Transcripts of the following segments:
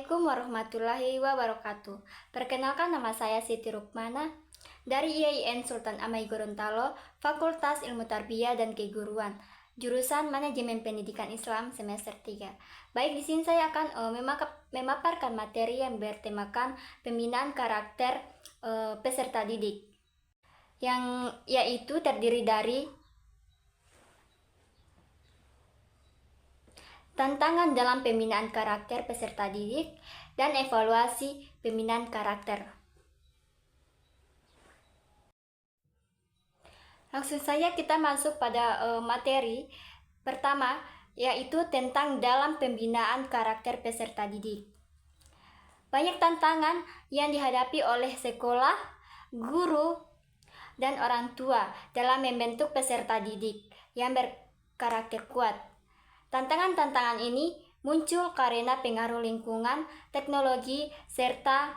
Assalamualaikum warahmatullahi wabarakatuh. Perkenalkan, nama saya Siti Rukmana dari IAIN Sultan Amai Gorontalo, Fakultas Ilmu Tarbiyah dan Keguruan, jurusan Manajemen Pendidikan Islam semester 3. Baik, di sini saya akan memaparkan materi yang bertemakan pembinaan karakter peserta didik, yang yaitu terdiri dari tantangan dalam pembinaan karakter peserta didik dan evaluasi pembinaan karakter. Langsung saja kita masuk pada materi pertama, yaitu tentang dalam pembinaan karakter peserta didik. Banyak tantangan yang dihadapi oleh sekolah, guru, dan orang tua dalam membentuk peserta didik yang berkarakter kuat. Tantangan-tantangan ini muncul karena pengaruh lingkungan, teknologi, serta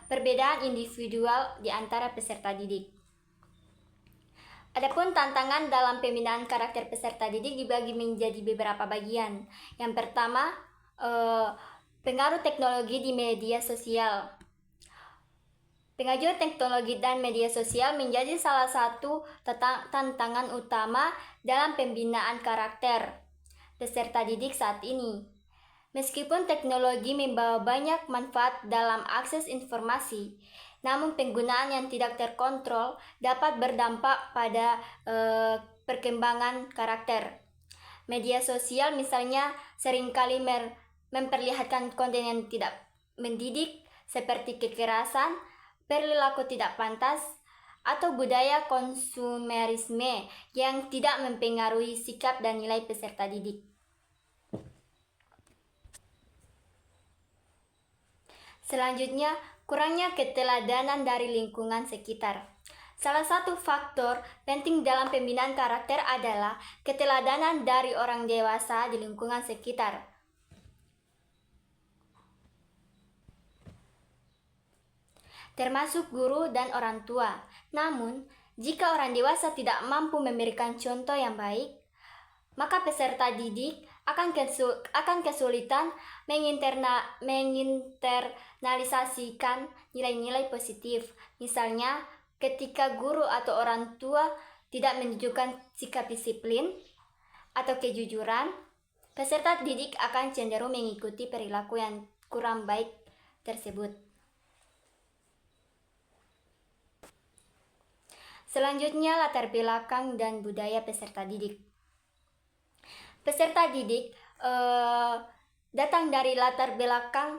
perbedaan individual di antara peserta didik. Adapun tantangan dalam pembinaan karakter peserta didik dibagi menjadi beberapa bagian. Yang pertama, pengaruh teknologi di media sosial. Pengajuan teknologi dan media sosial menjadi salah satu tantangan utama dalam pembinaan karakter peserta didik saat ini. Meskipun teknologi membawa banyak manfaat dalam akses informasi, namun penggunaan yang tidak terkontrol dapat berdampak pada perkembangan karakter. Media sosial misalnya seringkali memperlihatkan konten yang tidak mendidik seperti kekerasan, perilaku tidak pantas, atau budaya konsumerisme yang tidak mempengaruhi sikap dan nilai peserta didik. Selanjutnya, kurangnya keteladanan dari lingkungan sekitar. Salah satu faktor penting dalam pembinaan karakter adalah keteladanan dari orang dewasa di lingkungan sekitar. Termasuk guru dan orang tua. Namun, jika orang dewasa tidak mampu memberikan contoh yang baik, maka peserta didik akan kesulitan menginternalisasikan nilai-nilai positif. Misalnya, ketika guru atau orang tua tidak menunjukkan sikap disiplin atau kejujuran, peserta didik akan cenderung mengikuti perilaku yang kurang baik tersebut. Selanjutnya, latar belakang dan budaya peserta didik. Peserta didik datang dari latar belakang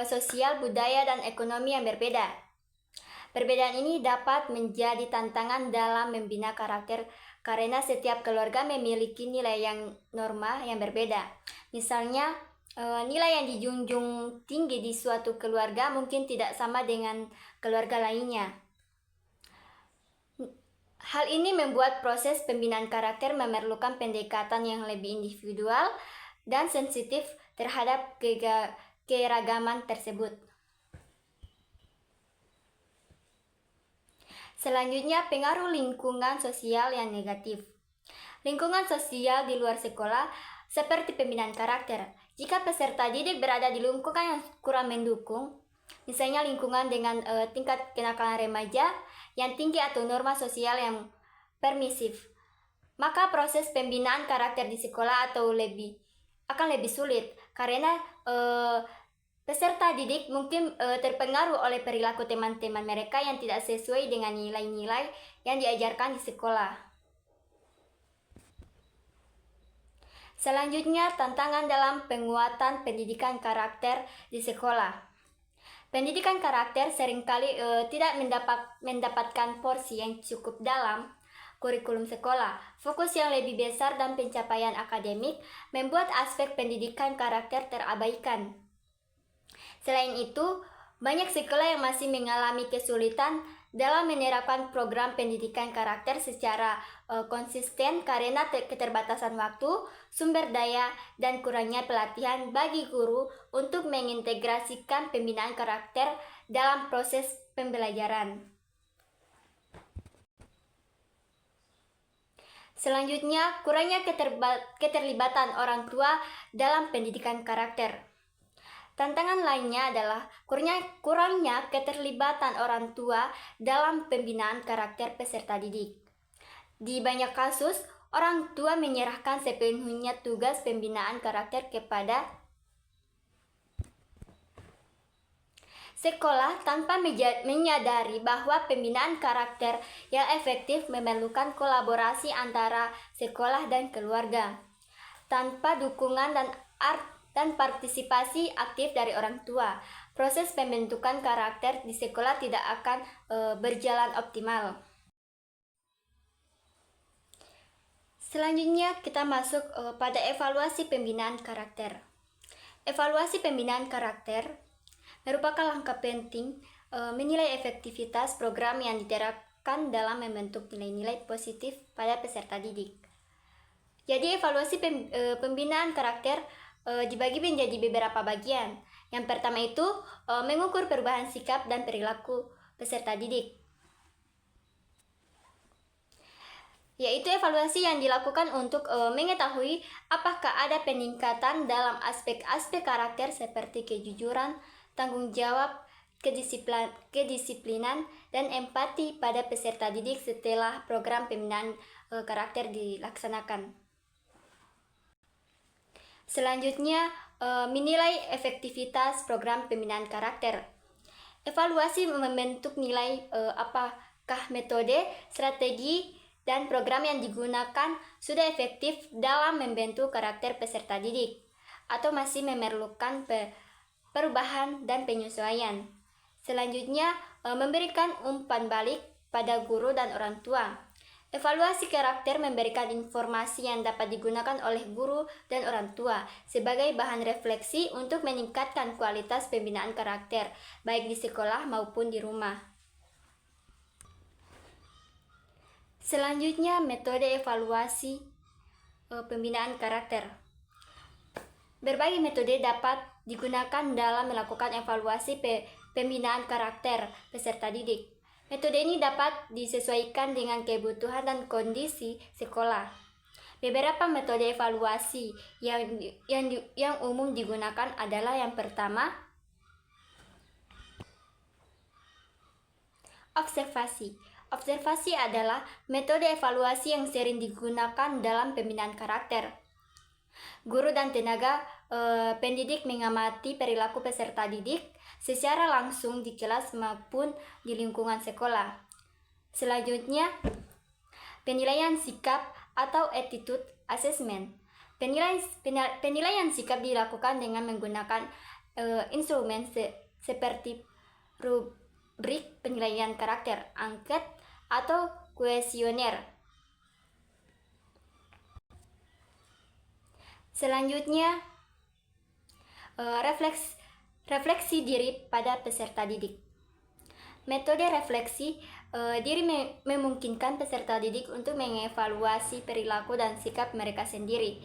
sosial, budaya, dan ekonomi yang berbeda. Perbedaan ini dapat menjadi tantangan dalam membina karakter karena setiap keluarga memiliki nilai yang norma yang berbeda. Misalnya, nilai yang dijunjung tinggi di suatu keluarga mungkin tidak sama dengan keluarga lainnya. Hal ini membuat proses pembinaan karakter memerlukan pendekatan yang lebih individual dan sensitif terhadap keragaman tersebut. Selanjutnya, pengaruh lingkungan sosial yang negatif. Lingkungan sosial di luar sekolah seperti pembinaan karakter. Jika peserta didik berada di lingkungan yang kurang mendukung, misalnya lingkungan dengan tingkat kenakalan remaja yang tinggi atau norma sosial yang permisif, maka proses pembinaan karakter di sekolah akan lebih sulit karena peserta didik mungkin terpengaruh oleh perilaku teman-teman mereka yang tidak sesuai dengan nilai-nilai yang diajarkan di sekolah. Selanjutnya, tantangan dalam penguatan pendidikan karakter di sekolah. Pendidikan karakter seringkali tidak mendapatkan porsi yang cukup dalam kurikulum sekolah. Fokus yang lebih besar dan pencapaian akademik membuat aspek pendidikan karakter terabaikan. Selain itu, banyak sekolah yang masih mengalami kesulitan dalam menerapkan program pendidikan karakter secara konsisten karena keterbatasan waktu, sumber daya, dan kurangnya pelatihan bagi guru untuk mengintegrasikan pembinaan karakter dalam proses pembelajaran. Selanjutnya, kurangnya keterlibatan orang tua dalam pendidikan karakter. Tantangan lainnya adalah kurangnya keterlibatan orang tua dalam pembinaan karakter peserta didik. Di banyak kasus, orang tua menyerahkan sepenuhnya tugas pembinaan karakter kepada sekolah tanpa menyadari bahwa pembinaan karakter yang efektif memerlukan kolaborasi antara sekolah dan keluarga. Tanpa dukungan dan partisipasi aktif dari orang tua, proses pembentukan karakter di sekolah tidak akan berjalan optimal. Selanjutnya kita masuk pada evaluasi pembinaan karakter. Evaluasi pembinaan karakter merupakan langkah penting menilai efektivitas program yang diterapkan dalam membentuk nilai-nilai positif pada peserta didik. Jadi evaluasi pembinaan karakter dibagi menjadi beberapa bagian. Yang pertama itu mengukur perubahan sikap dan perilaku peserta didik, yaitu evaluasi yang dilakukan untuk mengetahui apakah ada peningkatan dalam aspek-aspek karakter seperti kejujuran, tanggung jawab, kedisiplinan, dan empati pada peserta didik setelah program pembinaan karakter dilaksanakan. Selanjutnya, menilai efektivitas program pembinaan karakter. Evaluasi membentuk nilai apakah metode, strategi, dan program yang digunakan sudah efektif dalam membentuk karakter peserta didik, atau masih memerlukan perubahan dan penyesuaian. Selanjutnya, memberikan umpan balik pada guru dan orang tua. Evaluasi karakter memberikan informasi yang dapat digunakan oleh guru dan orang tua sebagai bahan refleksi untuk meningkatkan kualitas pembinaan karakter, baik di sekolah maupun di rumah. Selanjutnya, metode evaluasi pembinaan karakter. Berbagai metode dapat digunakan dalam melakukan evaluasi pembinaan karakter peserta didik. Metode ini dapat disesuaikan dengan kebutuhan dan kondisi sekolah. Beberapa metode evaluasi yang umum digunakan adalah yang pertama, observasi. Observasi adalah metode evaluasi yang sering digunakan dalam pembinaan karakter. Guru dan tenaga pendidik mengamati perilaku peserta didik secara langsung di kelas maupun di lingkungan sekolah. Selanjutnya, penilaian sikap atau attitude assessment. Penilaian sikap dilakukan dengan menggunakan instrumen seperti rubrik penilaian karakter, angket, atau kuesioner. Selanjutnya, refleksi diri pada peserta didik. Metode refleksi diri memungkinkan peserta didik untuk mengevaluasi perilaku dan sikap mereka sendiri.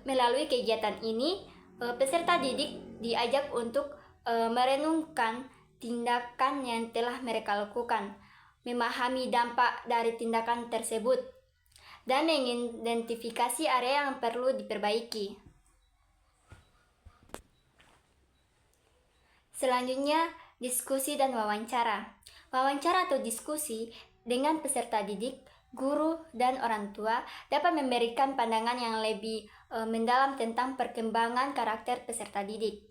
Melalui kegiatan ini, peserta didik diajak untuk merenungkan tindakan yang telah mereka lakukan, memahami dampak dari tindakan tersebut, dan mengidentifikasi area yang perlu diperbaiki. Selanjutnya, diskusi dan wawancara. Wawancara atau diskusi dengan peserta didik, guru, dan orang tua dapat memberikan pandangan yang lebih mendalam tentang perkembangan karakter peserta didik.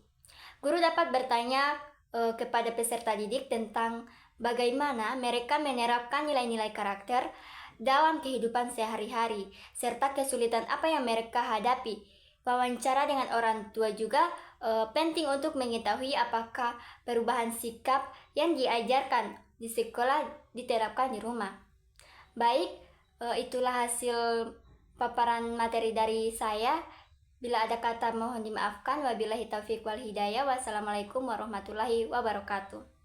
Guru dapat bertanya kepada peserta didik tentang bagaimana mereka menerapkan nilai-nilai karakter dalam kehidupan sehari-hari, serta kesulitan apa yang mereka hadapi. Wawancara dengan orang tua juga penting untuk mengetahui apakah perubahan sikap yang diajarkan di sekolah diterapkan di rumah. Baik, itulah hasil paparan materi dari saya. Bila ada kata mohon dimaafkan. Wabillahi taufiq wal hidayah. Wassalamualaikum warahmatullahi wabarakatuh.